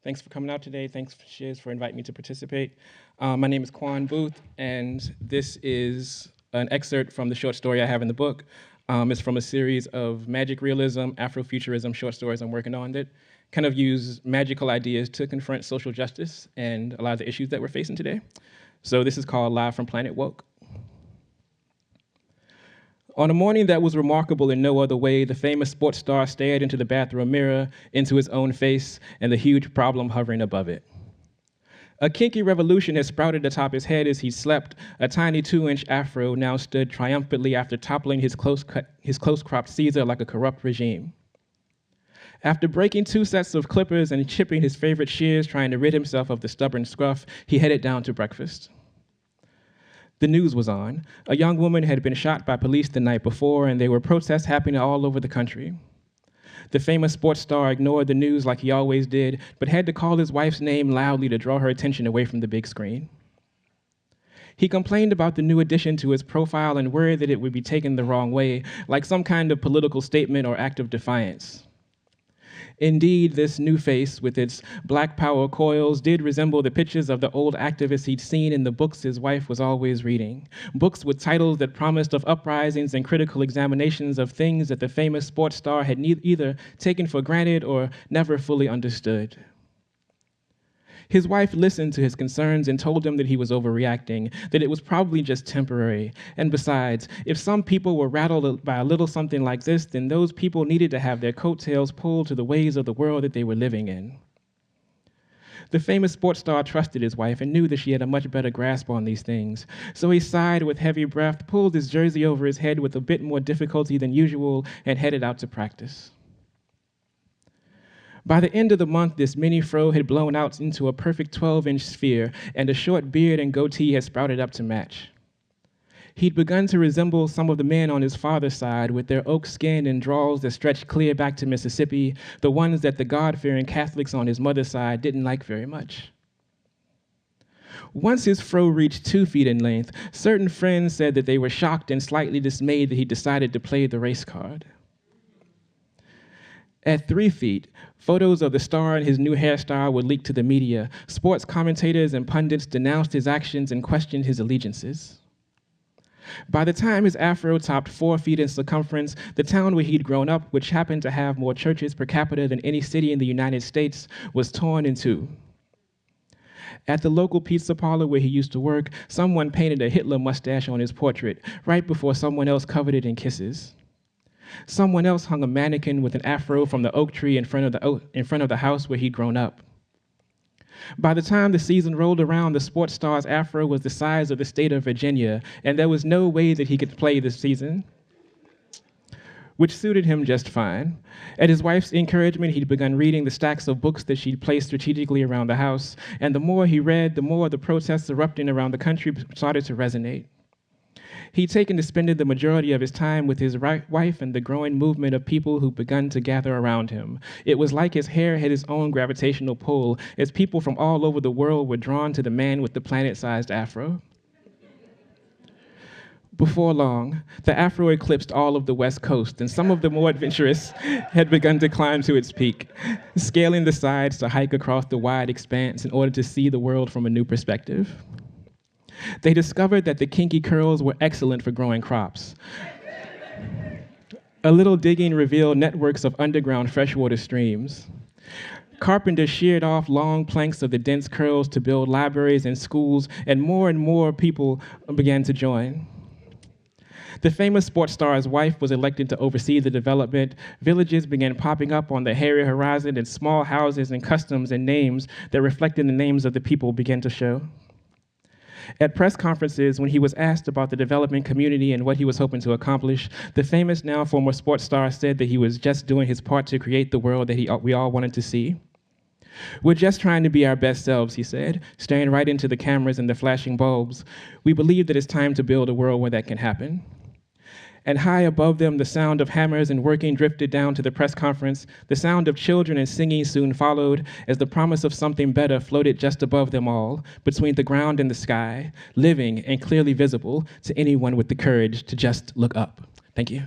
Thanks for coming out today. Thanks, Shiz, for inviting me to participate. My name is Kwan Booth, and this is an excerpt from the short story I have in the book. It's from a series of magic realism, Afrofuturism short stories I'm working on that kind of use magical ideas to confront social justice and a lot of the issues that we're facing today. So this is called Live from Planet Woke. On a morning that was remarkable in no other way, the famous sports star stared into the bathroom mirror, into his own face, and the huge problem hovering above it. A kinky revolution had sprouted atop his head as he slept. A tiny 2-inch afro now stood triumphantly after toppling his close-cropped Caesar like a corrupt regime. After breaking 2 sets of clippers and chipping his favorite shears, trying to rid himself of the stubborn scruff, he headed down to breakfast. The news was on. A young woman had been shot by police the night before, and there were protests happening all over the country. The famous sports star ignored the news like he always did, but had to call his wife's name loudly to draw her attention away from the big screen. He complained about the new addition to his profile and worried that it would be taken the wrong way, like some kind of political statement or act of defiance. Indeed, this new face, with its black power coils, did resemble the pictures of the old activists he'd seen in the books his wife was always reading. Books with titles that promised of uprisings and critical examinations of things that the famous sports star had either taken for granted or never fully understood. His wife listened to his concerns and told him that he was overreacting, that it was probably just temporary. And besides, if some people were rattled by a little something like this, then those people needed to have their coattails pulled to the ways of the world that they were living in. The famous sports star trusted his wife and knew that she had a much better grasp on these things. So he sighed with heavy breath, pulled his jersey over his head with a bit more difficulty than usual, and headed out to practice. By the end of the month, this mini fro had blown out into a perfect 12-inch sphere, and a short beard and goatee had sprouted up to match. He'd begun to resemble some of the men on his father's side with their oak skin and drawers that stretched clear back to Mississippi, the ones that the God-fearing Catholics on his mother's side didn't like very much. Once his fro reached 2 feet in length, certain friends said that they were shocked and slightly dismayed that he decided to play the race card. At 3 feet, photos of the star and his new hairstyle were leaked to the media. Sports commentators and pundits denounced his actions and questioned his allegiances. By the time his afro topped 4 feet in circumference, the town where he'd grown up, which happened to have more churches per capita than any city in the United States, was torn in two. At the local pizza parlor where he used to work, someone painted a Hitler mustache on his portrait, right before someone else covered it in kisses. Someone else hung a mannequin with an afro from the oak tree in front of the house where he'd grown up. By the time the season rolled around, the sports star's afro was the size of the state of Virginia, and there was no way that he could play this season, which suited him just fine. At his wife's encouragement, he'd begun reading the stacks of books that she'd placed strategically around the house, and the more he read, the more the protests erupting around the country started to resonate. He'd taken to spending the majority of his time with his wife and the growing movement of people who'd begun to gather around him. It was like his hair had its own gravitational pull, as people from all over the world were drawn to the man with the planet-sized afro. Before long, the afro eclipsed all of the West Coast, and some of the more adventurous had begun to climb to its peak, scaling the sides to hike across the wide expanse in order to see the world from a new perspective. They discovered that the kinky curls were excellent for growing crops. A little digging revealed networks of underground freshwater streams. Carpenters sheared off long planks of the dense curls to build libraries and schools, and more people began to join. The famous sports star's wife was elected to oversee the development. Villages began popping up on the hairy horizon, and small houses and customs and names that reflected the names of the people began to show. At press conferences, when he was asked about the development community and what he was hoping to accomplish, the famous now former sports star said that he was just doing his part to create the world that we all wanted to see. "We're just trying to be our best selves," he said, staring right into the cameras and the flashing bulbs. "We believe that it's time to build a world where that can happen." And high above them, the sound of hammers and working drifted down to the press conference. The sound of children and singing soon followed, as the promise of something better floated just above them all, between the ground and the sky, living and clearly visible to anyone with the courage to just look up. Thank you.